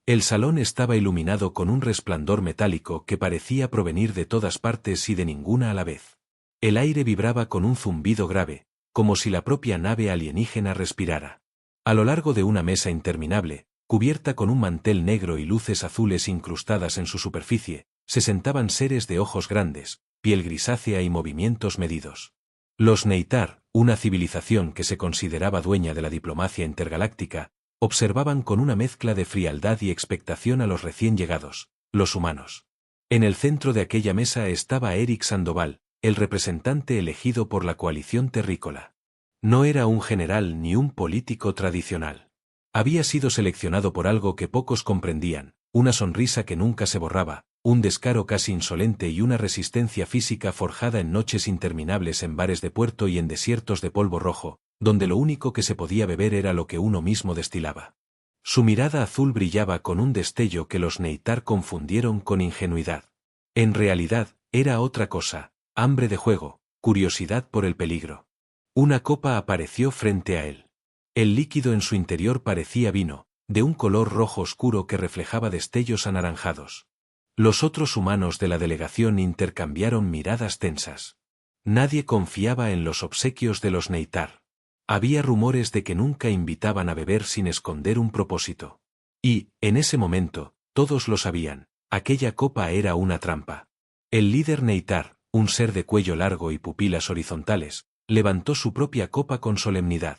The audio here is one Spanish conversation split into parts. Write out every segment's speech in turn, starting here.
El salón estaba iluminado con un resplandor metálico que parecía provenir de todas partes y de ninguna a la vez. El aire vibraba con un zumbido grave, como si la propia nave alienígena respirara. A lo largo de una mesa interminable, cubierta con un mantel negro y luces azules incrustadas en su superficie, se sentaban seres de ojos grandes, piel grisácea y movimientos medidos. Los Neytar, una civilización que se consideraba dueña de la diplomacia intergaláctica, observaban con una mezcla de frialdad y expectación a los recién llegados, los humanos. En el centro de aquella mesa estaba Eric Sandoval, el representante elegido por la coalición terrícola. No era un general ni un político tradicional. Había sido seleccionado por algo que pocos comprendían, una sonrisa que nunca se borraba, un descaro casi insolente y una resistencia física forjada en noches interminables en bares de puerto y en desiertos de polvo rojo, donde lo único que se podía beber era lo que uno mismo destilaba. Su mirada azul brillaba con un destello que los Neytar confundieron con ingenuidad. En realidad, era otra cosa, hambre de juego, curiosidad por el peligro. Una copa apareció frente a él. El líquido en su interior parecía vino, de un color rojo oscuro que reflejaba destellos anaranjados. Los otros humanos de la delegación intercambiaron miradas tensas. Nadie confiaba en los obsequios de los Neytar. Había rumores de que nunca invitaban a beber sin esconder un propósito. Y, en ese momento, todos lo sabían, aquella copa era una trampa. El líder Neytar, un ser de cuello largo y pupilas horizontales, levantó su propia copa con solemnidad.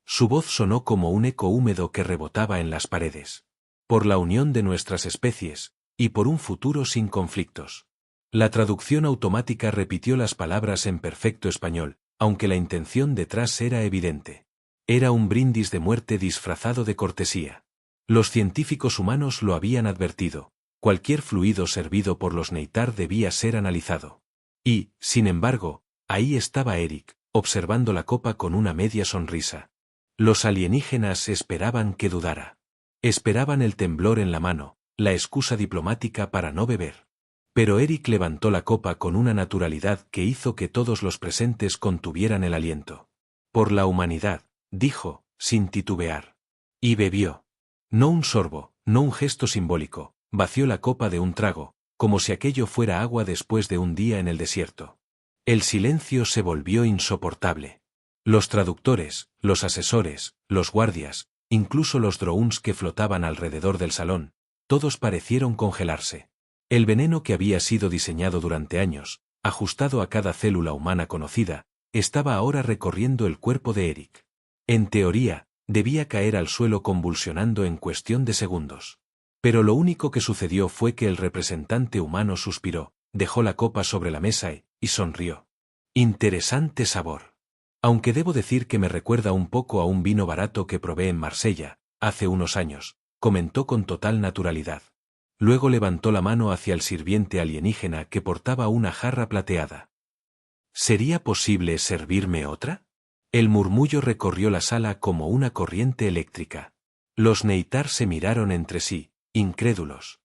Su voz sonó como un eco húmedo que rebotaba en las paredes. Por la unión de nuestras especies, y por un futuro sin conflictos. La traducción automática repitió las palabras en perfecto español, aunque la intención detrás era evidente. Era un brindis de muerte disfrazado de cortesía. Los científicos humanos lo habían advertido. Cualquier fluido servido por los Neytar debía ser analizado. Y, sin embargo, ahí estaba Eric, observando la copa con una media sonrisa. Los alienígenas esperaban que dudara. Esperaban el temblor en la mano, la excusa diplomática para no beber. Pero Eric levantó la copa con una naturalidad que hizo que todos los presentes contuvieran el aliento. Por la humanidad, dijo, sin titubear. Y bebió. No un sorbo, no un gesto simbólico, vació la copa de un trago, como si aquello fuera agua después de un día en el desierto. El silencio se volvió insoportable. Los traductores, los asesores, los guardias, incluso los drones que flotaban alrededor del salón, todos parecieron congelarse. El veneno que había sido diseñado durante años, ajustado a cada célula humana conocida, estaba ahora recorriendo el cuerpo de Eric. En teoría, debía caer al suelo convulsionando en cuestión de segundos. Pero lo único que sucedió fue que el representante humano suspiró, dejó la copa sobre la mesa y sonrió. Interesante sabor. Aunque debo decir que me recuerda un poco a un vino barato que probé en Marsella, hace unos años, comentó con total naturalidad. Luego levantó la mano hacia el sirviente alienígena que portaba una jarra plateada. ¿Sería posible servirme otra? El murmullo recorrió la sala como una corriente eléctrica. Los Neytar se miraron entre sí, incrédulos.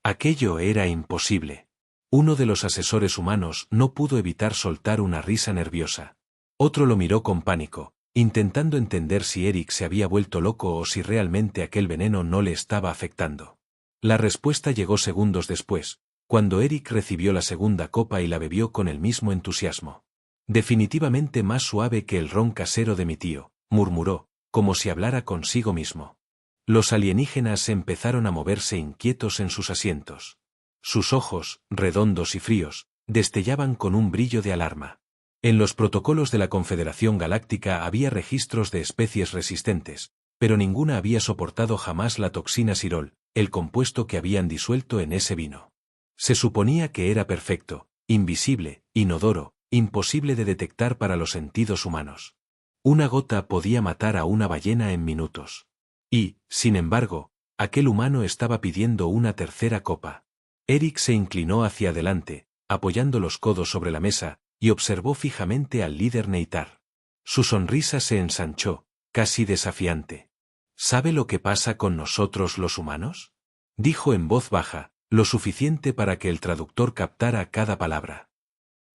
Aquello era imposible. Uno de los asesores humanos no pudo evitar soltar una risa nerviosa. Otro lo miró con pánico, intentando entender si Eric se había vuelto loco o si realmente aquel veneno no le estaba afectando. La respuesta llegó segundos después, cuando Eric recibió la segunda copa y la bebió con el mismo entusiasmo. Definitivamente más suave que el ron casero de mi tío, murmuró, como si hablara consigo mismo. Los alienígenas empezaron a moverse inquietos en sus asientos. Sus ojos, redondos y fríos, destellaban con un brillo de alarma. En los protocolos de la Confederación Galáctica había registros de especies resistentes, pero ninguna había soportado jamás la toxina sirol, el compuesto que habían disuelto en ese vino. Se suponía que era perfecto, invisible, inodoro, imposible de detectar para los sentidos humanos. Una gota podía matar a una ballena en minutos. Y, sin embargo, aquel humano estaba pidiendo una tercera copa. Eric se inclinó hacia adelante, apoyando los codos sobre la mesa, y observó fijamente al líder Neytar. Su sonrisa se ensanchó, casi desafiante. ¿Sabe lo que pasa con nosotros los humanos? Dijo en voz baja, lo suficiente para que el traductor captara cada palabra.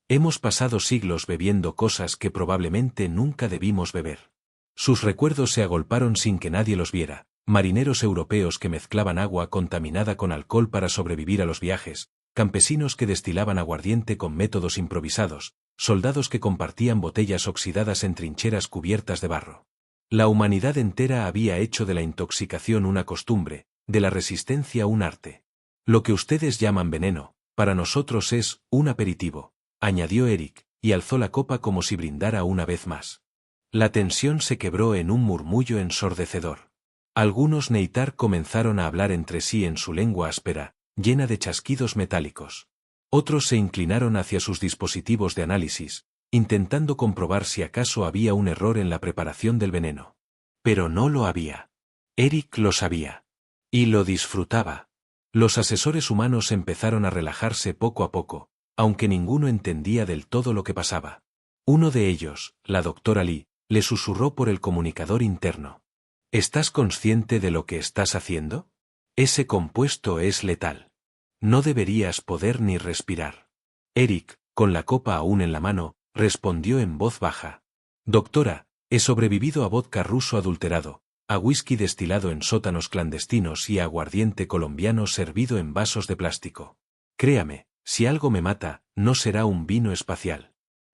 Hemos pasado siglos bebiendo cosas que probablemente nunca debimos beber. Sus recuerdos se agolparon sin que nadie los viera, marineros europeos que mezclaban agua contaminada con alcohol para sobrevivir a los viajes, campesinos que destilaban aguardiente con métodos improvisados, soldados que compartían botellas oxidadas en trincheras cubiertas de barro. La humanidad entera había hecho de la intoxicación una costumbre, de la resistencia un arte. Lo que ustedes llaman veneno, para nosotros es un aperitivo, añadió Eric, y alzó la copa como si brindara una vez más. La tensión se quebró en un murmullo ensordecedor. Algunos Neitar comenzaron a hablar entre sí en su lengua áspera, llena de chasquidos metálicos. Otros se inclinaron hacia sus dispositivos de análisis, intentando comprobar si acaso había un error en la preparación del veneno. Pero no lo había. Eric lo sabía. Y lo disfrutaba. Los asesores humanos empezaron a relajarse poco a poco, aunque ninguno entendía del todo lo que pasaba. Uno de ellos, la doctora Lee, le susurró por el comunicador interno. ¿Estás consciente de lo que estás haciendo? Ese compuesto es letal. No deberías poder ni respirar. Eric, con la copa aún en la mano, respondió en voz baja. Doctora, he sobrevivido a vodka ruso adulterado, a whisky destilado en sótanos clandestinos y a aguardiente colombiano servido en vasos de plástico. Créame, si algo me mata, no será un vino espacial.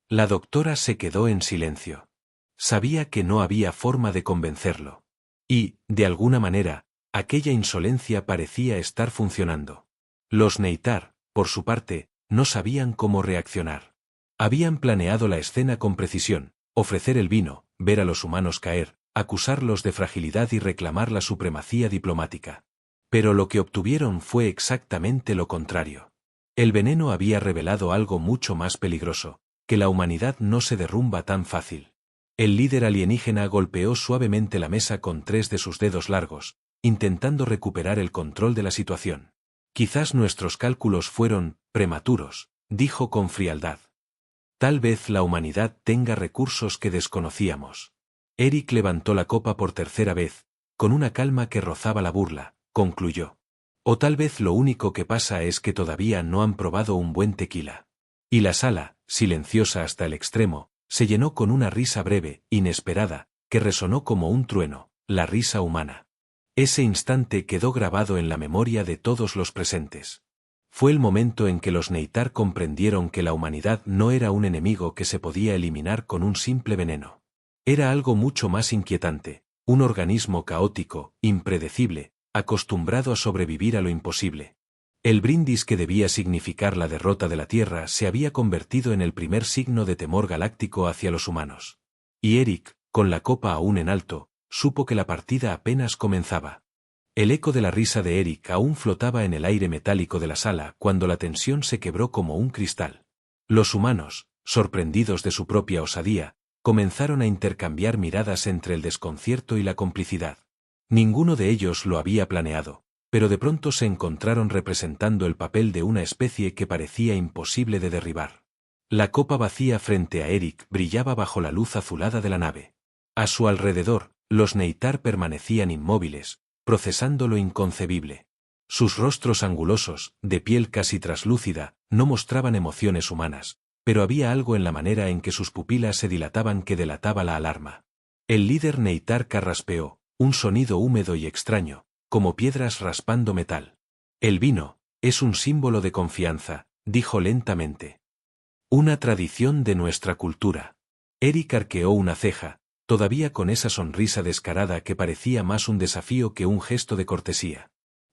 La doctora se quedó en silencio. Sabía que no había forma de convencerlo. Y, de alguna manera, aquella insolencia parecía estar funcionando. Los Neitar, por su parte, no sabían cómo reaccionar. Habían planeado la escena con precisión, ofrecer el vino, ver a los humanos caer, acusarlos de fragilidad y reclamar la supremacía diplomática. Pero lo que obtuvieron fue exactamente lo contrario. El veneno había revelado algo mucho más peligroso, que la humanidad no se derrumba tan fácil. El líder alienígena golpeó suavemente la mesa con 3 de sus dedos largos, intentando recuperar el control de la situación. Quizás nuestros cálculos fueron prematuros, dijo con frialdad. Tal vez la humanidad tenga recursos que desconocíamos. Eric levantó la copa por tercera vez, con una calma que rozaba la burla, concluyó. O tal vez lo único que pasa es que todavía no han probado un buen tequila. Y la sala, silenciosa hasta el extremo, se llenó con una risa breve, inesperada, que resonó como un trueno, la risa humana. Ese instante quedó grabado en la memoria de todos los presentes. Fue el momento en que los Neitar comprendieron que la humanidad no era un enemigo que se podía eliminar con un simple veneno. Era algo mucho más inquietante, un organismo caótico, impredecible, acostumbrado a sobrevivir a lo imposible. El brindis que debía significar la derrota de la Tierra se había convertido en el primer signo de temor galáctico hacia los humanos. Y Eric, con la copa aún en alto, supo que la partida apenas comenzaba. El eco de la risa de Eric aún flotaba en el aire metálico de la sala cuando la tensión se quebró como un cristal. Los humanos, sorprendidos de su propia osadía, comenzaron a intercambiar miradas entre el desconcierto y la complicidad. Ninguno de ellos lo había planeado, pero de pronto se encontraron representando el papel de una especie que parecía imposible de derribar. La copa vacía frente a Eric brillaba bajo la luz azulada de la nave. A su alrededor, los Neitar permanecían inmóviles, procesando lo inconcebible. Sus rostros angulosos, de piel casi traslúcida, no mostraban emociones humanas, pero había algo en la manera en que sus pupilas se dilataban que delataba la alarma. El líder Neitar carraspeó, un sonido húmedo y extraño, como piedras raspando metal. El vino es un símbolo de confianza, dijo lentamente. Una tradición de nuestra cultura. Eric arqueó una ceja, todavía con esa sonrisa descarada que parecía más un desafío que un gesto de cortesía.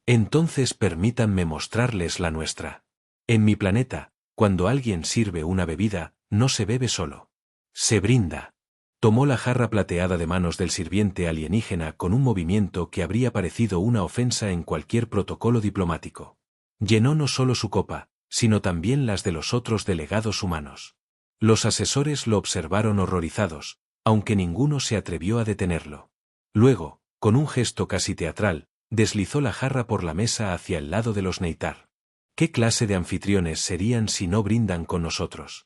Entonces permítanme mostrarles la nuestra. En mi planeta, cuando alguien sirve una bebida, no se bebe solo. Se brinda. Tomó la jarra plateada de manos del sirviente alienígena con un movimiento que habría parecido una ofensa en cualquier protocolo diplomático. Llenó no solo su copa, sino también las de los otros delegados humanos. Los asesores lo observaron horrorizados, aunque ninguno se atrevió a detenerlo. Luego, con un gesto casi teatral, deslizó la jarra por la mesa hacia el lado de los Neitar. ¿Qué clase de anfitriones serían si no brindan con nosotros?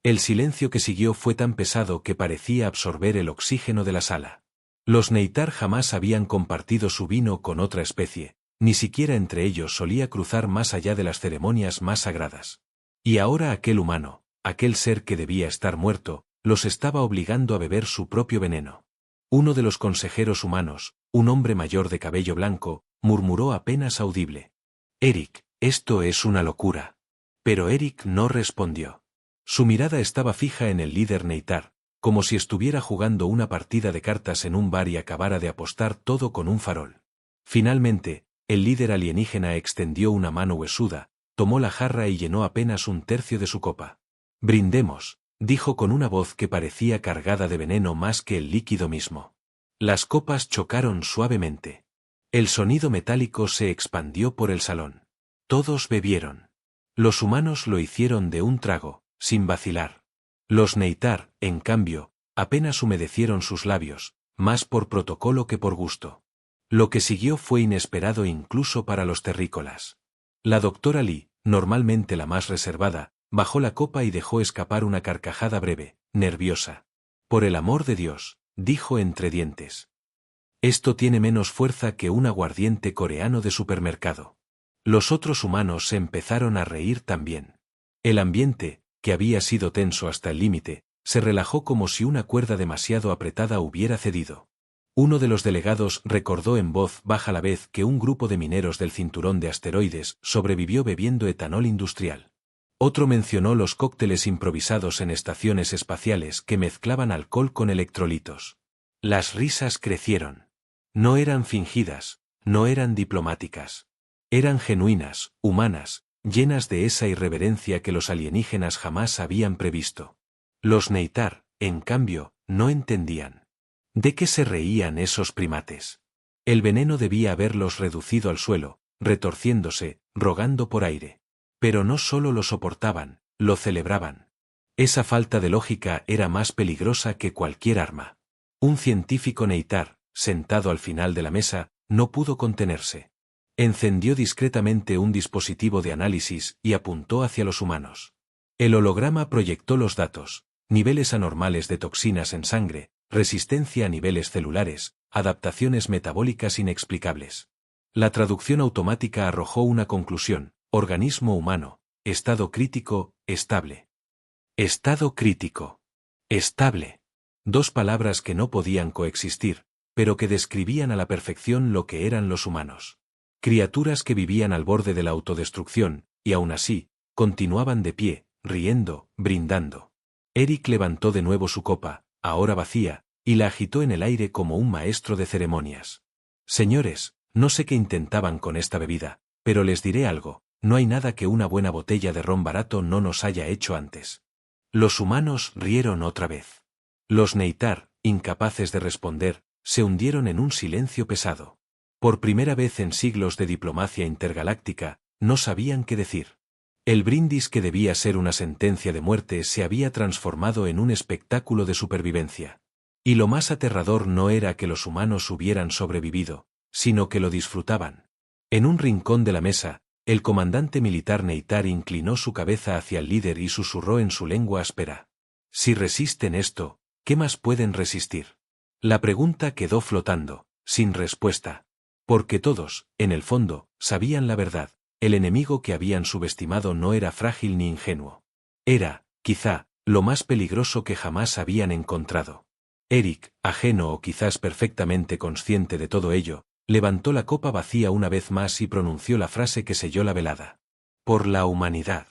El silencio que siguió fue tan pesado que parecía absorber el oxígeno de la sala. Los Neitar jamás habían compartido su vino con otra especie, ni siquiera entre ellos solía cruzar más allá de las ceremonias más sagradas. Y ahora aquel humano, aquel ser que debía estar muerto, los estaba obligando a beber su propio veneno. Uno de los consejeros humanos, Un hombre mayor de cabello blanco, murmuró apenas audible. Eric, esto es una locura. Pero Eric no respondió. Su mirada estaba fija en el líder Neytar, como si estuviera jugando una partida de cartas en un bar y acabara de apostar todo con un farol. Finalmente, el líder alienígena extendió una mano huesuda, tomó la jarra y llenó apenas un tercio de su copa. Brindemos, dijo con una voz que parecía cargada de veneno más que el líquido mismo. Las copas chocaron suavemente. El sonido metálico se expandió por el salón. Todos bebieron. Los humanos lo hicieron de un trago, sin vacilar. Los Neytar, en cambio, apenas humedecieron sus labios, más por protocolo que por gusto. Lo que siguió fue inesperado incluso para los terrícolas. La doctora Lee, normalmente la más reservada, bajó la copa y dejó escapar una carcajada breve, nerviosa. Por el amor de Dios, dijo entre dientes. Esto tiene menos fuerza que un aguardiente coreano de supermercado. Los otros humanos se empezaron a reír también. El ambiente, que había sido tenso hasta el límite, se relajó como si una cuerda demasiado apretada hubiera cedido. Uno de los delegados recordó en voz baja la vez que un grupo de mineros del cinturón de asteroides sobrevivió bebiendo etanol industrial. Otro mencionó los cócteles improvisados en estaciones espaciales que mezclaban alcohol con electrolitos. Las risas crecieron. No eran fingidas, no eran diplomáticas. Eran genuinas, humanas, llenas de esa irreverencia que los alienígenas jamás habían previsto. Los Neytar, en cambio, no entendían. ¿De qué se reían esos primates? El veneno debía haberlos reducido al suelo, retorciéndose, rogando por aire. Pero no solo lo soportaban, lo celebraban. Esa falta de lógica era más peligrosa que cualquier arma. Un científico Neytar, sentado al final de la mesa, no pudo contenerse. Encendió discretamente un dispositivo de análisis y apuntó hacia los humanos. El holograma proyectó los datos: niveles anormales de toxinas en sangre, resistencia a niveles celulares, adaptaciones metabólicas inexplicables. La traducción automática arrojó una conclusión: organismo humano, estado crítico, estable. Estado crítico. Estable. Dos palabras que no podían coexistir, pero que describían a la perfección lo que eran los humanos. Criaturas que vivían al borde de la autodestrucción, y aún así, continuaban de pie, riendo, brindando. Eric levantó de nuevo su copa, ahora vacía, y la agitó en el aire como un maestro de ceremonias. Señores, no sé qué intentaban con esta bebida, pero les diré algo: no hay nada que una buena botella de ron barato no nos haya hecho antes. Los humanos rieron otra vez. Los Neytar, incapaces de responder, se hundieron en un silencio pesado. Por primera vez en siglos de diplomacia intergaláctica, no sabían qué decir. El brindis que debía ser una sentencia de muerte se había transformado en un espectáculo de supervivencia. Y lo más aterrador no era que los humanos hubieran sobrevivido, sino que lo disfrutaban. En un rincón de la mesa, el comandante militar Neytar inclinó su cabeza hacia el líder y susurró en su lengua áspera: si resisten esto, ¿qué más pueden resistir? La pregunta quedó flotando, sin respuesta. Porque todos, en el fondo, sabían la verdad: el enemigo que habían subestimado no era frágil ni ingenuo. Era, quizá, lo más peligroso que jamás habían encontrado. Eric, ajeno o quizás perfectamente consciente de todo ello, levantó la copa vacía una vez más y pronunció la frase que selló la velada. Por la humanidad.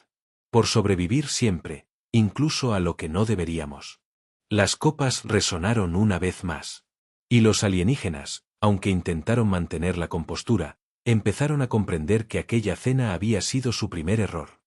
Por sobrevivir siempre, incluso a lo que no deberíamos. Las copas resonaron una vez más. Y los alienígenas, aunque intentaron mantener la compostura, empezaron a comprender que aquella cena había sido su primer error.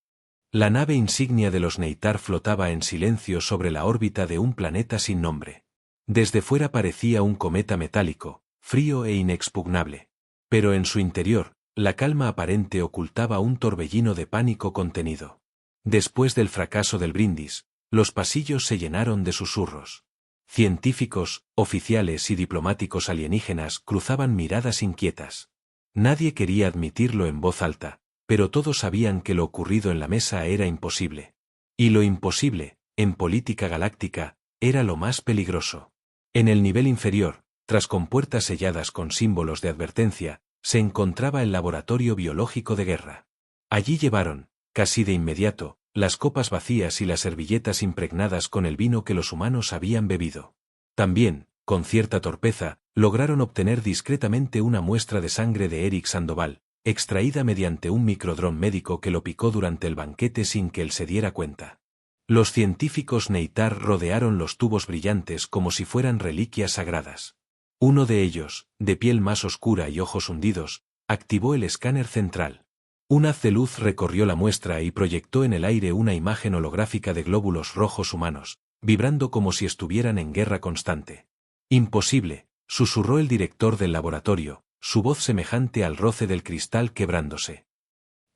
La nave insignia de los Neytar flotaba en silencio sobre la órbita de un planeta sin nombre. Desde fuera parecía un cometa metálico, frío e inexpugnable. Pero en su interior, la calma aparente ocultaba un torbellino de pánico contenido. Después del fracaso del brindis, los pasillos se llenaron de susurros. Científicos, oficiales y diplomáticos alienígenas cruzaban miradas inquietas. Nadie quería admitirlo en voz alta, pero todos sabían que lo ocurrido en la mesa era imposible. Y lo imposible, en política galáctica, era lo más peligroso. En el nivel inferior, tras compuertas selladas con símbolos de advertencia, se encontraba el laboratorio biológico de guerra. Allí llevaron, casi de inmediato, las copas vacías y las servilletas impregnadas con el vino que los humanos habían bebido. También, Con cierta torpeza, lograron obtener discretamente una muestra de sangre de Eric Sandoval, extraída mediante un microdrón médico que lo picó durante el banquete sin que él se diera cuenta. Los científicos Neytar rodearon los tubos brillantes como si fueran reliquias sagradas. Uno de ellos, de piel más oscura y ojos hundidos, activó el escáner central. Un haz de luz recorrió la muestra y proyectó en el aire una imagen holográfica de glóbulos rojos humanos, vibrando como si estuvieran en guerra constante. «Imposible», susurró el director del laboratorio, su voz semejante al roce del cristal quebrándose.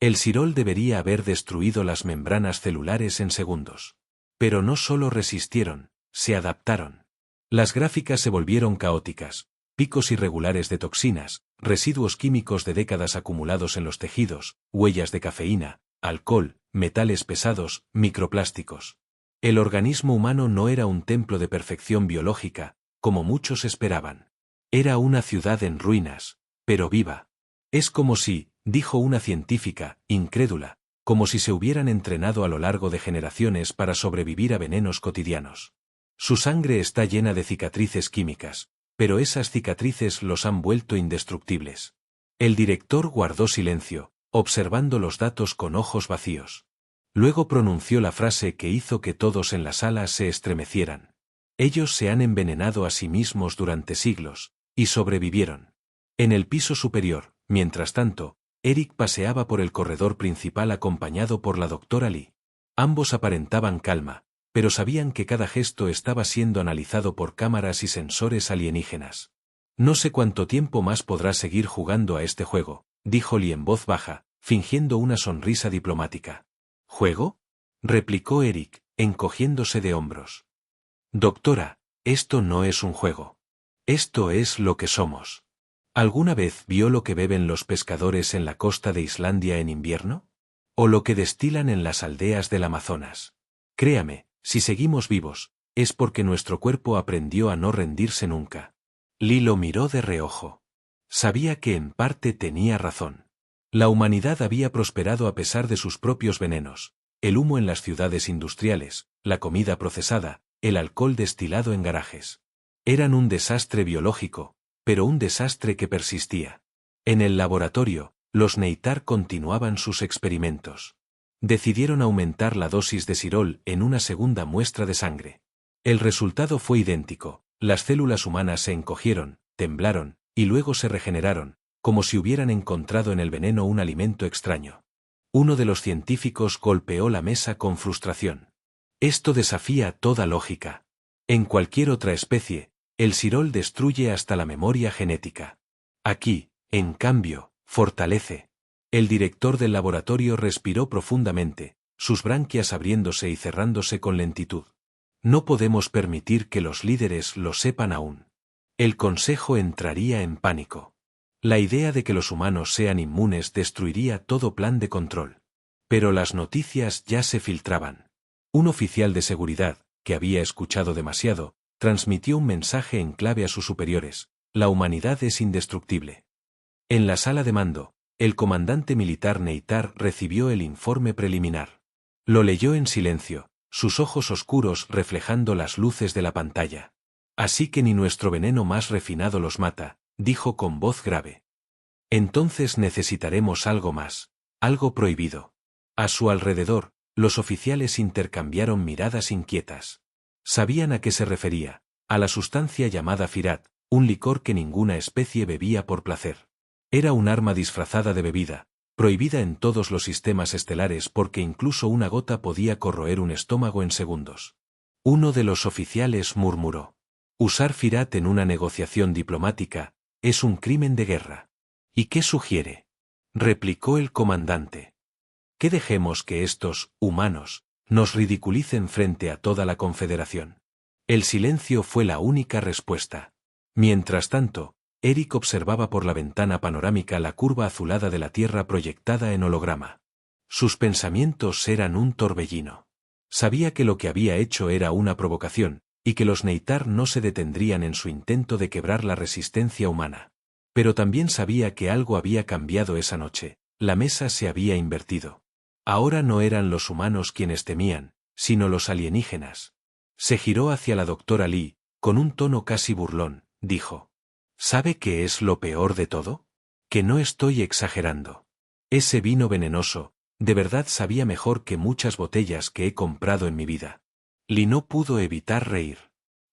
El Sirol debería haber destruido las membranas celulares en segundos. Pero no solo resistieron, se adaptaron. Las gráficas se volvieron caóticas, picos irregulares de toxinas, residuos químicos de décadas acumulados en los tejidos, huellas de cafeína, alcohol, metales pesados, microplásticos. El organismo humano no era un templo de perfección biológica, como muchos esperaban. Era una ciudad en ruinas, pero viva. Es como si, dijo una científica, incrédula, como si se hubieran entrenado a lo largo de generaciones para sobrevivir a venenos cotidianos. Su sangre está llena de cicatrices químicas, pero esas cicatrices los han vuelto indestructibles. El director guardó silencio, observando los datos con ojos vacíos. Luego pronunció la frase que hizo que todos en la sala se estremecieran. Ellos se han envenenado a sí mismos durante siglos, y sobrevivieron. En el piso superior, mientras tanto, Eric paseaba por el corredor principal acompañado por la doctora Lee. Ambos aparentaban calma, pero sabían que cada gesto estaba siendo analizado por cámaras y sensores alienígenas. «No sé cuánto tiempo más podrá seguir jugando a este juego», dijo Lee en voz baja, fingiendo una sonrisa diplomática. «¿Juego?», replicó Eric, encogiéndose de hombros. «Doctora, esto no es un juego. Esto es lo que somos». ¿Alguna vez vio lo que beben los pescadores en la costa de Islandia en invierno? ¿O lo que destilan en las aldeas del Amazonas? Créame, si seguimos vivos, es porque nuestro cuerpo aprendió a no rendirse nunca. Lee lo miró de reojo. Sabía que en parte tenía razón. La humanidad había prosperado a pesar de sus propios venenos, el humo en las ciudades industriales, la comida procesada, el alcohol destilado en garajes. Eran un desastre biológico, pero un desastre que persistía. En el laboratorio, los Neytar continuaban sus experimentos. Decidieron aumentar la dosis de Sirol en una segunda muestra de sangre. El resultado fue idéntico, las células humanas se encogieron, temblaron, y luego se regeneraron, como si hubieran encontrado en el veneno un alimento extraño. Uno de los científicos golpeó la mesa con frustración. Esto desafía toda lógica. En cualquier otra especie, el Sirol destruye hasta la memoria genética. Aquí, en cambio, fortalece. El director del laboratorio respiró profundamente, sus branquias abriéndose y cerrándose con lentitud. No podemos permitir que los líderes lo sepan aún. El consejo entraría en pánico. La idea de que los humanos sean inmunes destruiría todo plan de control. Pero las noticias ya se filtraban. Un oficial de seguridad, que había escuchado demasiado, transmitió un mensaje en clave a sus superiores: la humanidad es indestructible. En la sala de mando, el comandante militar Neytar recibió el informe preliminar. Lo leyó en silencio, sus ojos oscuros reflejando las luces de la pantalla. «Así que ni nuestro veneno más refinado los mata», dijo con voz grave. «Entonces necesitaremos algo más, algo prohibido». A su alrededor, los oficiales intercambiaron miradas inquietas. Sabían a qué se refería, a la sustancia llamada Firat, un licor que ninguna especie bebía por placer. Era un arma disfrazada de bebida, prohibida en todos los sistemas estelares porque incluso una gota podía corroer un estómago en segundos. Uno de los oficiales murmuró: «Usar Firat en una negociación diplomática es un crimen de guerra». «¿Y qué sugiere?», replicó el comandante. «Que dejemos que estos humanos nos ridiculicen frente a toda la Confederación». El silencio fue la única respuesta. Mientras tanto, Eric observaba por la ventana panorámica la curva azulada de la Tierra proyectada en holograma. Sus pensamientos eran un torbellino. Sabía que lo que había hecho era una provocación, y que los Neytar no se detendrían en su intento de quebrar la resistencia humana. Pero también sabía que algo había cambiado esa noche, la mesa se había invertido. Ahora no eran los humanos quienes temían, sino los alienígenas. Se giró hacia la doctora Lee, Con un tono casi burlón, dijo. ¿Sabe qué es lo peor de todo? Que no estoy exagerando. Ese vino venenoso, de verdad sabía mejor que muchas botellas que he comprado en mi vida. Lee no pudo evitar reír.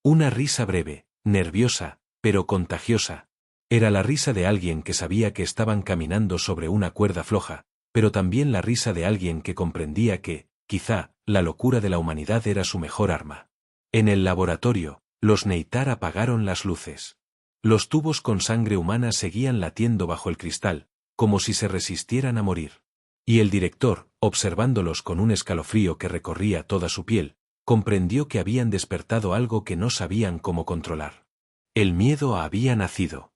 Una risa breve, nerviosa, pero contagiosa. Era la risa de alguien que sabía que estaban caminando sobre una cuerda floja, pero también la risa de alguien que comprendía que, quizá, la locura de la humanidad era su mejor arma. En el laboratorio, los Neytar apagaron las luces. Los tubos con sangre humana seguían latiendo bajo el cristal, como si se resistieran a morir. Y el director, observándolos con un escalofrío que recorría toda su piel, comprendió que habían despertado algo que no sabían cómo controlar. El miedo había nacido.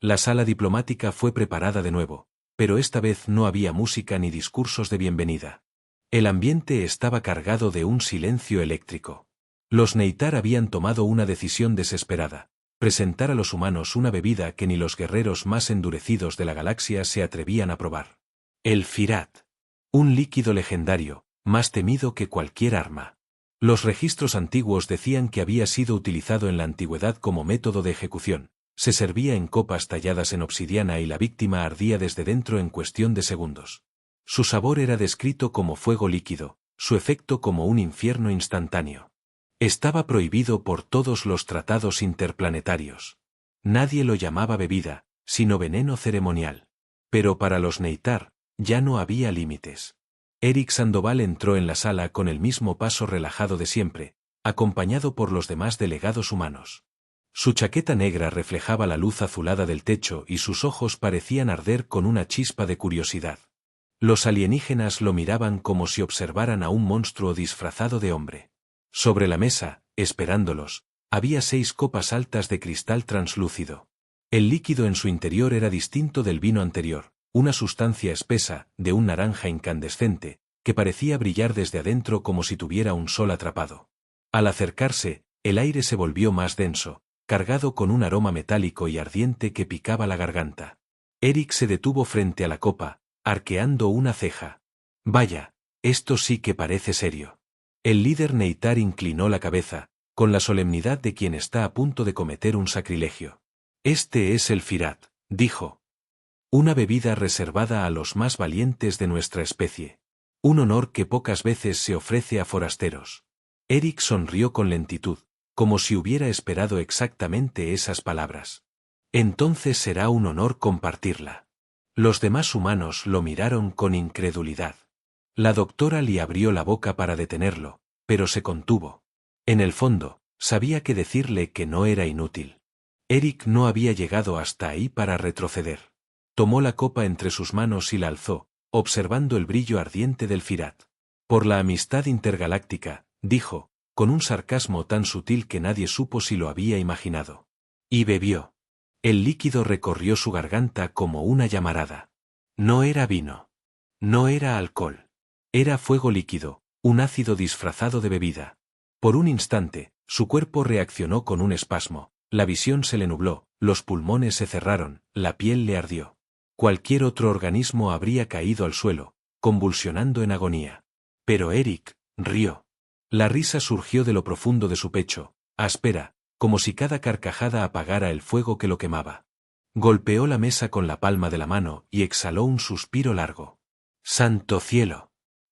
La sala diplomática fue preparada de nuevo, pero esta vez no había música ni discursos de bienvenida. El ambiente estaba cargado de un silencio eléctrico. Los Neytar habían tomado una decisión desesperada: presentar a los humanos una bebida que ni los guerreros más endurecidos de la galaxia se atrevían a probar. El Firat. Un líquido legendario, más temido que cualquier arma. Los registros antiguos decían que había sido utilizado en la antigüedad como método de ejecución. Se servía en copas talladas en obsidiana y la víctima ardía desde dentro en cuestión de segundos. Su sabor era descrito como fuego líquido, su efecto como un infierno instantáneo. Estaba prohibido por todos los tratados interplanetarios. Nadie lo llamaba bebida, sino veneno ceremonial. Pero para los Neytar, ya no había límites. Eric Sandoval entró en la sala con el mismo paso relajado de siempre, acompañado por los demás delegados humanos. Su chaqueta negra reflejaba la luz azulada del techo y sus ojos parecían arder con una chispa de curiosidad. Los alienígenas lo miraban como si observaran a un monstruo disfrazado de hombre. Sobre la mesa, esperándolos, había 6 copas altas de cristal translúcido. El líquido en su interior era distinto del vino anterior, una sustancia espesa, de un naranja incandescente, que parecía brillar desde adentro como si tuviera un sol atrapado. Al acercarse, el aire se volvió más denso, cargado con un aroma metálico y ardiente que picaba la garganta. Eric se detuvo frente a la copa, arqueando una ceja. Vaya, esto sí que parece serio. El líder Neytar inclinó la cabeza, con la solemnidad de quien está a punto de cometer un sacrilegio. Este es el Firat, dijo. Una bebida reservada a los más valientes de nuestra especie. Un honor que pocas veces se ofrece a forasteros. Eric sonrió con lentitud, como si hubiera esperado exactamente esas palabras. Entonces será un honor compartirla. Los demás humanos lo miraron con incredulidad. La doctora Lee abrió la boca para detenerlo, pero se contuvo. En el fondo, sabía que decirle que no era inútil. Eric no había llegado hasta ahí para retroceder. Tomó la copa entre sus manos y la alzó, observando el brillo ardiente del Firat. Por la amistad intergaláctica, dijo, con un sarcasmo tan sutil que nadie supo si lo había imaginado. Y bebió. El líquido recorrió su garganta como una llamarada. No era vino. No era alcohol. Era fuego líquido, un ácido disfrazado de bebida. Por un instante, su cuerpo reaccionó con un espasmo, la visión se le nubló, los pulmones se cerraron, la piel le ardió. Cualquier otro organismo habría caído al suelo, convulsionando en agonía. Pero Eric rió. La risa surgió de lo profundo de su pecho, áspera, como si cada carcajada apagara el fuego que lo quemaba. Golpeó la mesa con la palma de la mano y exhaló un suspiro largo. ¡Santo cielo!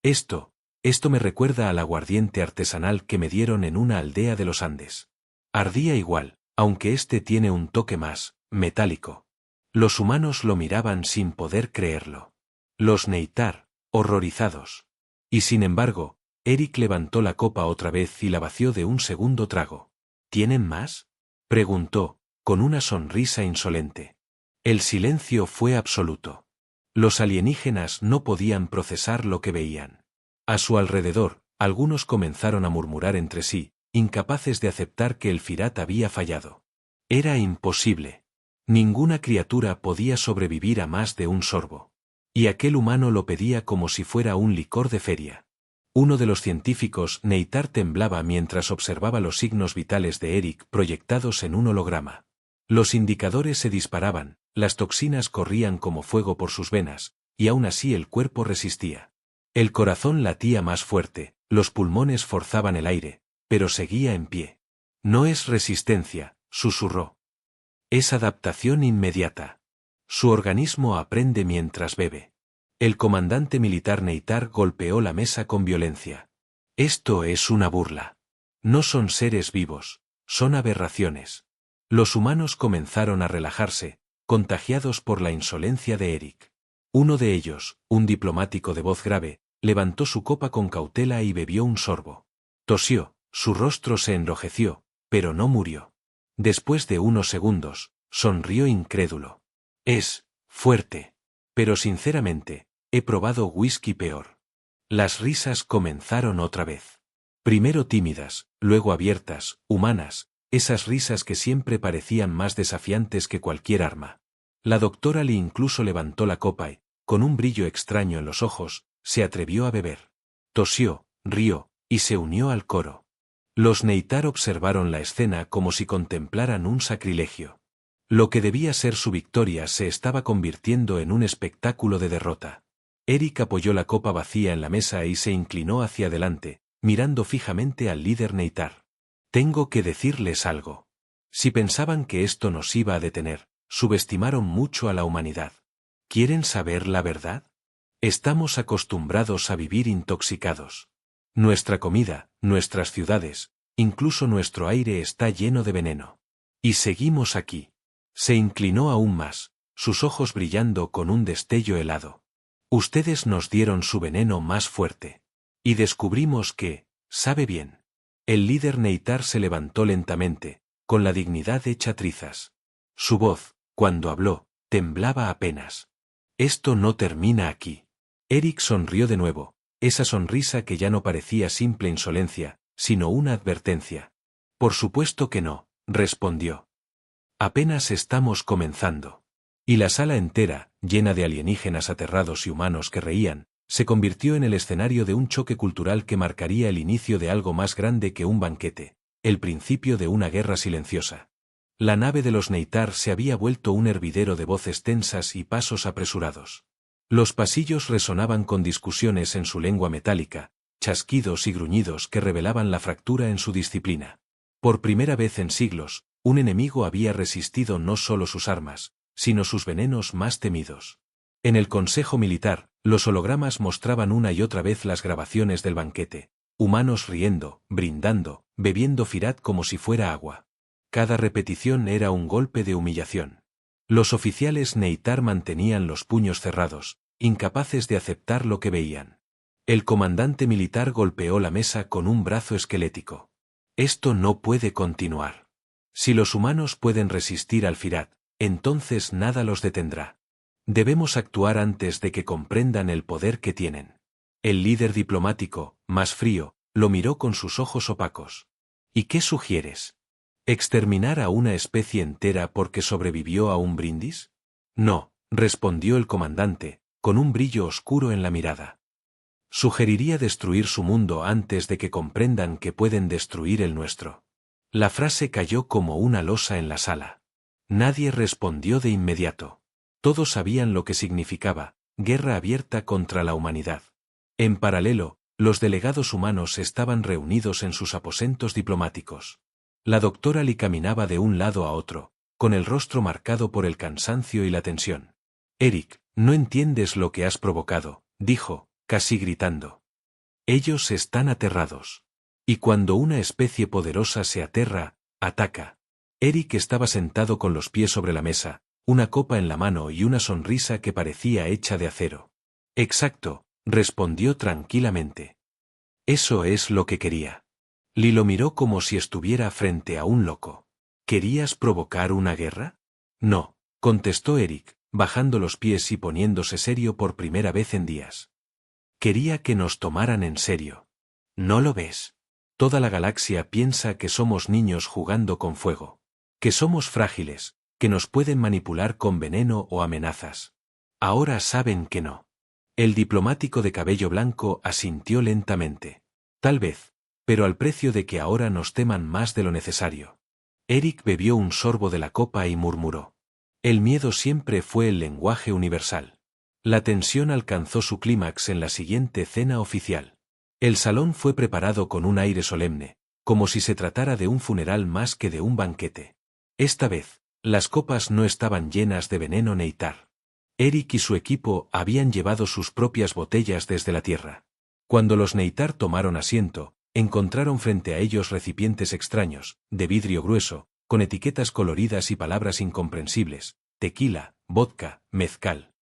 Esto me recuerda al aguardiente artesanal que me dieron en una aldea de los Andes. Ardía igual, aunque este tiene un toque más metálico. Los humanos lo miraban sin poder creerlo. Los Neytar, horrorizados. Y sin embargo, Eric levantó la copa otra vez y la vació de un segundo trago. ¿Tienen más?, preguntó, con una sonrisa insolente. El silencio fue absoluto. Los alienígenas no podían procesar lo que veían. A su alrededor, algunos comenzaron a murmurar entre sí, incapaces de aceptar que el Firat había fallado. Era imposible. Ninguna criatura podía sobrevivir a más de un sorbo. Y aquel humano lo pedía como si fuera un licor de feria. Uno de los científicos, Neytar, temblaba mientras observaba los signos vitales de Eric proyectados en un holograma. Los indicadores se disparaban, las toxinas corrían como fuego por sus venas, y aún así el cuerpo resistía. El corazón latía más fuerte, los pulmones forzaban el aire, pero seguía en pie. No es resistencia, susurró. Es adaptación inmediata. Su organismo aprende mientras bebe. El comandante militar Neytar golpeó la mesa con violencia. Esto es una burla. No son seres vivos, son aberraciones. Los humanos comenzaron a relajarse, contagiados por la insolencia de Eric. Uno de ellos, un diplomático de voz grave, levantó su copa con cautela y bebió un sorbo. Tosió, su rostro se enrojeció, pero no murió. Después de unos segundos, sonrió incrédulo. Es fuerte. Pero sinceramente, he probado whisky peor. Las risas comenzaron otra vez. Primero tímidas, luego abiertas, humanas, esas risas que siempre parecían más desafiantes que cualquier arma. La doctora Lee incluso levantó la copa y, con un brillo extraño en los ojos, se atrevió a beber. Tosió, rió, y se unió al coro. Los Neytar observaron la escena como si contemplaran un sacrilegio. Lo que debía ser su victoria se estaba convirtiendo en un espectáculo de derrota. Eric apoyó la copa vacía en la mesa y se inclinó hacia adelante, mirando fijamente al líder Neytar. Tengo que decirles algo. Si pensaban que esto nos iba a detener, subestimaron mucho a la humanidad. ¿Quieren saber la verdad? Estamos acostumbrados a vivir intoxicados. Nuestra comida, nuestras ciudades, incluso nuestro aire está lleno de veneno. Y seguimos aquí. Se inclinó aún más, sus ojos brillando con un destello helado. Ustedes nos dieron su veneno más fuerte. Y descubrimos que, sabe bien. El líder Neytar se levantó lentamente, con la dignidad hecha trizas. Su voz, cuando habló, temblaba apenas. Esto no termina aquí. Eric sonrió de nuevo, esa sonrisa que ya no parecía simple insolencia, sino una advertencia. Por supuesto que no, respondió. Apenas estamos comenzando. Y la sala entera, llena de alienígenas aterrados y humanos que reían, se convirtió en el escenario de un choque cultural que marcaría el inicio de algo más grande que un banquete, el principio de una guerra silenciosa. La nave de los Neytar se había vuelto un hervidero de voces tensas y pasos apresurados. Los pasillos resonaban con discusiones en su lengua metálica, chasquidos y gruñidos que revelaban la fractura en su disciplina. Por primera vez en siglos, un enemigo había resistido no solo sus armas, sino sus venenos más temidos. En el Consejo Militar, los hologramas mostraban una y otra vez las grabaciones del banquete, humanos riendo, brindando, bebiendo Firat como si fuera agua. Cada repetición era un golpe de humillación. Los oficiales Neytar mantenían los puños cerrados, incapaces de aceptar lo que veían. El comandante militar golpeó la mesa con un brazo esquelético. Esto no puede continuar. Si los humanos pueden resistir al Firat, entonces nada los detendrá. Debemos actuar antes de que comprendan el poder que tienen. El líder diplomático, más frío, lo miró con sus ojos opacos. ¿Y qué sugieres? ¿Exterminar a una especie entera porque sobrevivió a un brindis? No, respondió el comandante, con un brillo oscuro en la mirada. Sugeriría destruir su mundo antes de que comprendan que pueden destruir el nuestro. La frase cayó como una losa en la sala. Nadie respondió de inmediato. Todos sabían lo que significaba, guerra abierta contra la humanidad. En paralelo, los delegados humanos estaban reunidos en sus aposentos diplomáticos. La doctora Lee caminaba de un lado a otro, con el rostro marcado por el cansancio y la tensión. Eric, no entiendes lo que has provocado, dijo, casi gritando. Ellos están aterrados. Y cuando una especie poderosa se aterra, ataca. Eric estaba sentado con los pies sobre la mesa, una copa en la mano y una sonrisa que parecía hecha de acero. Exacto, respondió tranquilamente. Eso es lo que quería. Lee lo miró como si estuviera frente a un loco. ¿Querías provocar una guerra? No, contestó Eric, bajando los pies y poniéndose serio por primera vez en días. Quería que nos tomaran en serio. ¿No lo ves? Toda la galaxia piensa que somos niños jugando con fuego. Que somos frágiles, que nos pueden manipular con veneno o amenazas. Ahora saben que no. El diplomático de cabello blanco asintió lentamente. Tal vez, pero al precio de que ahora nos teman más de lo necesario. Eric bebió un sorbo de la copa y murmuró. El miedo siempre fue el lenguaje universal. La tensión alcanzó su clímax en la siguiente cena oficial. El salón fue preparado con un aire solemne, como si se tratara de un funeral más que de un banquete. Esta vez, las copas no estaban llenas de veneno Neytar. Eric y su equipo habían llevado sus propias botellas desde la tierra. Cuando los Neytar tomaron asiento, encontraron frente a ellos recipientes extraños, de vidrio grueso, con etiquetas coloridas y palabras incomprensibles: tequila, vodka, mezcal.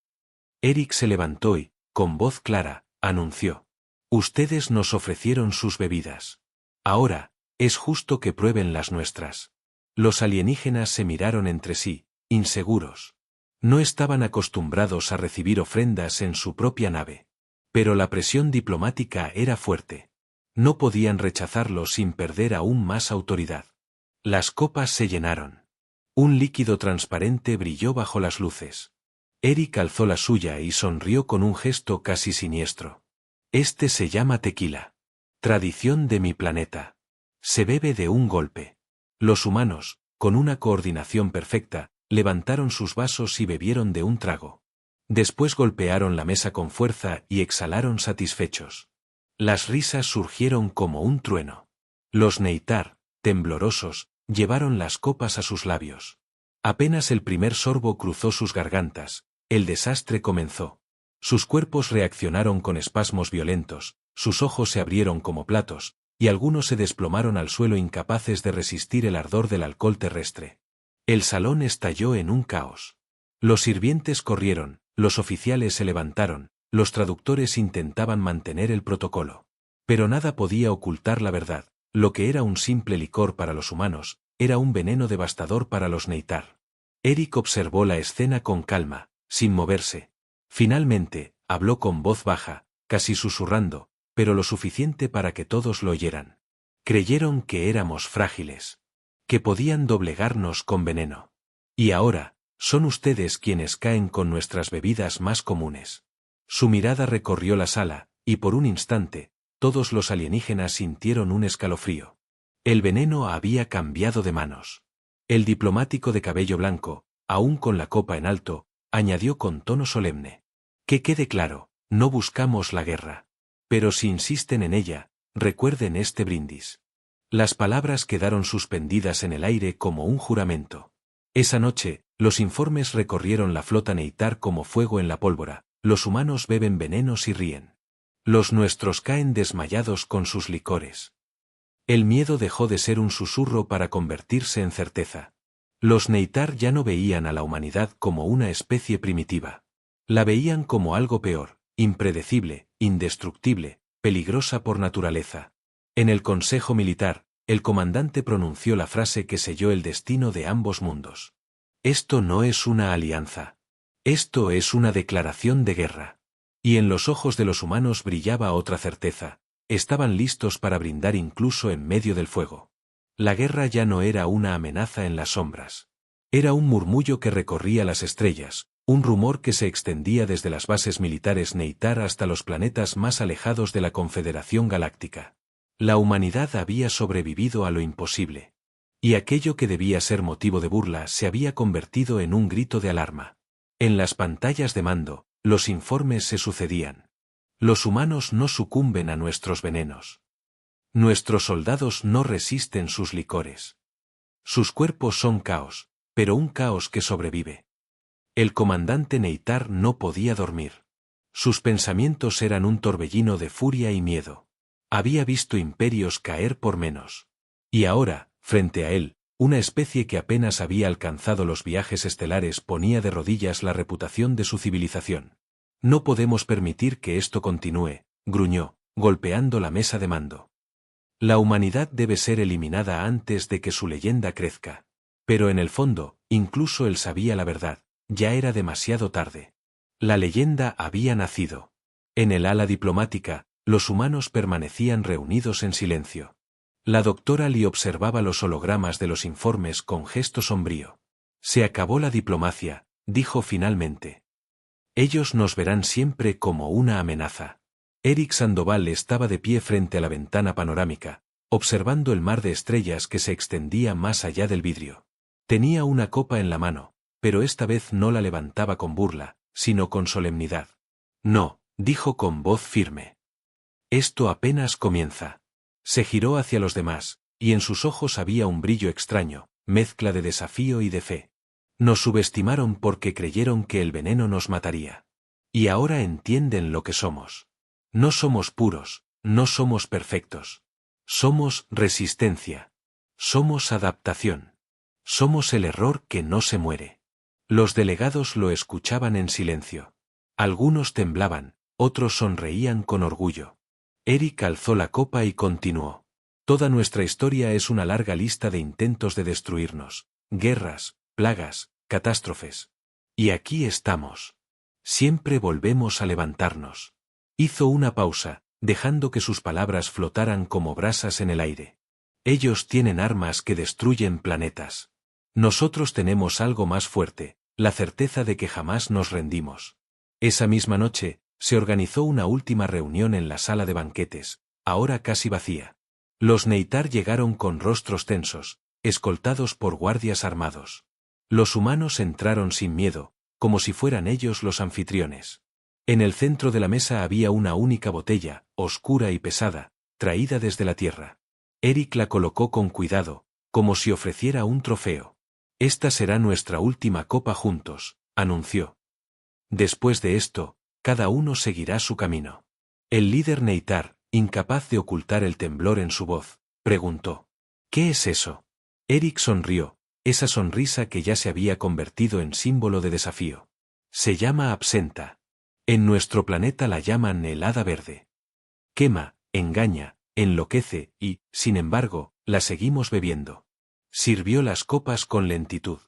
Eric se levantó y, con voz clara, anunció: «Ustedes nos ofrecieron sus bebidas. Ahora, es justo que prueben las nuestras». Los alienígenas se miraron entre sí, inseguros. No estaban acostumbrados a recibir ofrendas en su propia nave. Pero la presión diplomática era fuerte. No podían rechazarlo sin perder aún más autoridad. Las copas se llenaron. Un líquido transparente brilló bajo las luces. Eric alzó la suya y sonrió con un gesto casi siniestro. «Este se llama tequila. Tradición de mi planeta. Se bebe de un golpe». Los humanos, con una coordinación perfecta, levantaron sus vasos y bebieron de un trago. Después golpearon la mesa con fuerza y exhalaron satisfechos. Las risas surgieron como un trueno. Los Neytar, temblorosos, llevaron las copas a sus labios. Apenas el primer sorbo cruzó sus gargantas, el desastre comenzó. Sus cuerpos reaccionaron con espasmos violentos, sus ojos se abrieron como platos, y algunos se desplomaron al suelo incapaces de resistir el ardor del alcohol terrestre. El salón estalló en un caos. Los sirvientes corrieron, los oficiales se levantaron, los traductores intentaban mantener el protocolo. Pero nada podía ocultar la verdad: lo que era un simple licor para los humanos, era un veneno devastador para los Neytar. Eric observó la escena con calma, sin moverse. Finalmente, habló con voz baja, casi susurrando, pero lo suficiente para que todos lo oyeran. Creyeron que éramos frágiles, que podían doblegarnos con veneno. Y ahora, son ustedes quienes caen con nuestras bebidas más comunes. Su mirada recorrió la sala, y por un instante, todos los alienígenas sintieron un escalofrío. El veneno había cambiado de manos. El diplomático de cabello blanco, aún con la copa en alto, añadió con tono solemne: «Que quede claro, no buscamos la guerra. Pero si insisten en ella, recuerden este brindis». Las palabras quedaron suspendidas en el aire como un juramento. Esa noche, los informes recorrieron la flota Neytar como fuego en la pólvora: los humanos beben venenos y ríen. Los nuestros caen desmayados con sus licores. El miedo dejó de ser un susurro para convertirse en certeza. Los Neytar ya no veían a la humanidad como una especie primitiva. La veían como algo peor, impredecible, indestructible, peligrosa por naturaleza. En el Consejo Militar, el comandante pronunció la frase que selló el destino de ambos mundos. «Esto no es una alianza. Esto es una declaración de guerra». Y en los ojos de los humanos brillaba otra certeza: estaban listos para brindar incluso en medio del fuego. La guerra ya no era una amenaza en las sombras. Era un murmullo que recorría las estrellas, un rumor que se extendía desde las bases militares Neytar hasta los planetas más alejados de la Confederación Galáctica. La humanidad había sobrevivido a lo imposible. Y aquello que debía ser motivo de burla se había convertido en un grito de alarma. En las pantallas de mando, los informes se sucedían. Los humanos no sucumben a nuestros venenos. Nuestros soldados no resisten sus licores. Sus cuerpos son caos, pero un caos que sobrevive. El comandante Neytar no podía dormir. Sus pensamientos eran un torbellino de furia y miedo. Había visto imperios caer por menos. Y ahora, frente a él, una especie que apenas había alcanzado los viajes estelares ponía de rodillas la reputación de su civilización. «No podemos permitir que esto continúe», gruñó, golpeando la mesa de mando. «La humanidad debe ser eliminada antes de que su leyenda crezca». Pero en el fondo, incluso él sabía la verdad: ya era demasiado tarde. La leyenda había nacido. En el ala diplomática, los humanos permanecían reunidos en silencio. La doctora Lee observaba los hologramas de los informes con gesto sombrío. «Se acabó la diplomacia», dijo finalmente. «Ellos nos verán siempre como una amenaza». Eric Sandoval estaba de pie frente a la ventana panorámica, observando el mar de estrellas que se extendía más allá del vidrio. Tenía una copa en la mano, pero esta vez no la levantaba con burla, sino con solemnidad. «No», dijo con voz firme. «Esto apenas comienza». Se giró hacia los demás, y en sus ojos había un brillo extraño, mezcla de desafío y de fe. Nos subestimaron porque creyeron que el veneno nos mataría. Y ahora entienden lo que somos. No somos puros, no somos perfectos. Somos resistencia. Somos adaptación. Somos el error que no se muere. Los delegados lo escuchaban en silencio. Algunos temblaban, otros sonreían con orgullo. Eric alzó la copa y continuó. Toda nuestra historia es una larga lista de intentos de destruirnos, guerras, plagas, catástrofes. Y aquí estamos. Siempre volvemos a levantarnos. Hizo una pausa, dejando que sus palabras flotaran como brasas en el aire. Ellos tienen armas que destruyen planetas. Nosotros tenemos algo más fuerte, la certeza de que jamás nos rendimos. Esa misma noche, se organizó una última reunión en la sala de banquetes, ahora casi vacía. Los Neytar llegaron con rostros tensos, escoltados por guardias armados. Los humanos entraron sin miedo, como si fueran ellos los anfitriones. En el centro de la mesa había una única botella, oscura y pesada, traída desde la tierra. Eric la colocó con cuidado, como si ofreciera un trofeo. Esta será nuestra última copa juntos, anunció. Después de esto, cada uno seguirá su camino. El líder Neytar, incapaz de ocultar el temblor en su voz, preguntó: ¿Qué es eso? Eric sonrió, esa sonrisa que ya se había convertido en símbolo de desafío. Se llama absenta. En nuestro planeta la llaman el hada verde. Quema, engaña, enloquece y, sin embargo, la seguimos bebiendo. Sirvió las copas con lentitud.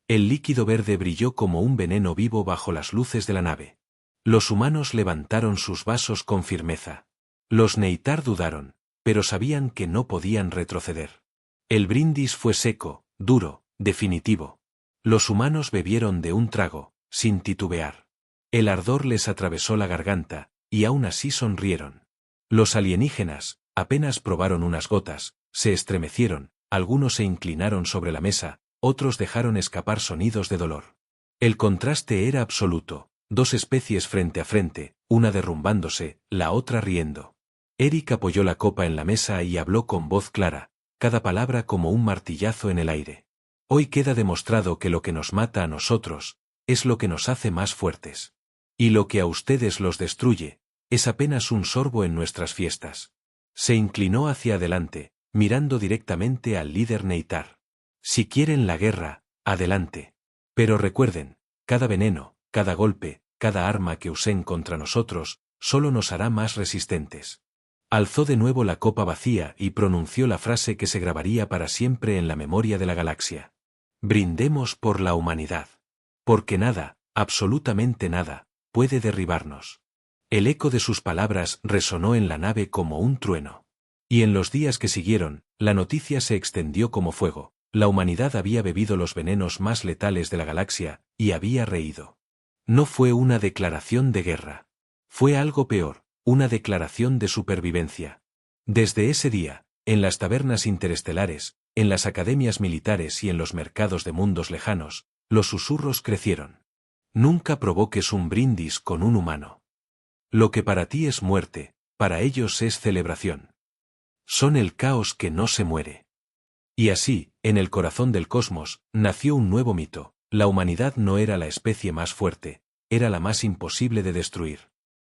El líquido verde brilló como un veneno vivo bajo las luces de la nave. Los humanos levantaron sus vasos con firmeza. Los Neytar dudaron, pero sabían que no podían retroceder. El brindis fue seco, duro, definitivo. Los humanos bebieron de un trago, sin titubear. El ardor les atravesó la garganta, y aún así sonrieron. Los alienígenas, apenas probaron unas gotas, se estremecieron, algunos se inclinaron sobre la mesa, otros dejaron escapar sonidos de dolor. El contraste era absoluto, dos especies frente a frente, una derrumbándose, la otra riendo. Eric apoyó la copa en la mesa y habló con voz clara, cada palabra como un martillazo en el aire. Hoy queda demostrado que lo que nos mata a nosotros, es lo que nos hace más fuertes. Y lo que a ustedes los destruye, es apenas un sorbo en nuestras fiestas. Se inclinó hacia adelante, mirando directamente al líder Neytar. Si quieren la guerra, adelante. Pero recuerden, cada veneno, cada golpe, cada arma que usen contra nosotros, solo nos hará más resistentes. Alzó de nuevo la copa vacía y pronunció la frase que se grabaría para siempre en la memoria de la galaxia. Brindemos por la humanidad. Porque nada, absolutamente nada, puede derribarnos. El eco de sus palabras resonó en la nave como un trueno. Y en los días que siguieron, la noticia se extendió como fuego. La humanidad había bebido los venenos más letales de la galaxia, y había reído. No fue una declaración de guerra. Fue algo peor, una declaración de supervivencia. Desde ese día, en las tabernas interestelares, en las academias militares y en los mercados de mundos lejanos, los susurros crecieron. Nunca provoques un brindis con un humano. Lo que para ti es muerte, para ellos es celebración. Son el caos que no se muere. Y así, en el corazón del cosmos, nació un nuevo mito. La humanidad no era la especie más fuerte, era la más imposible de destruir.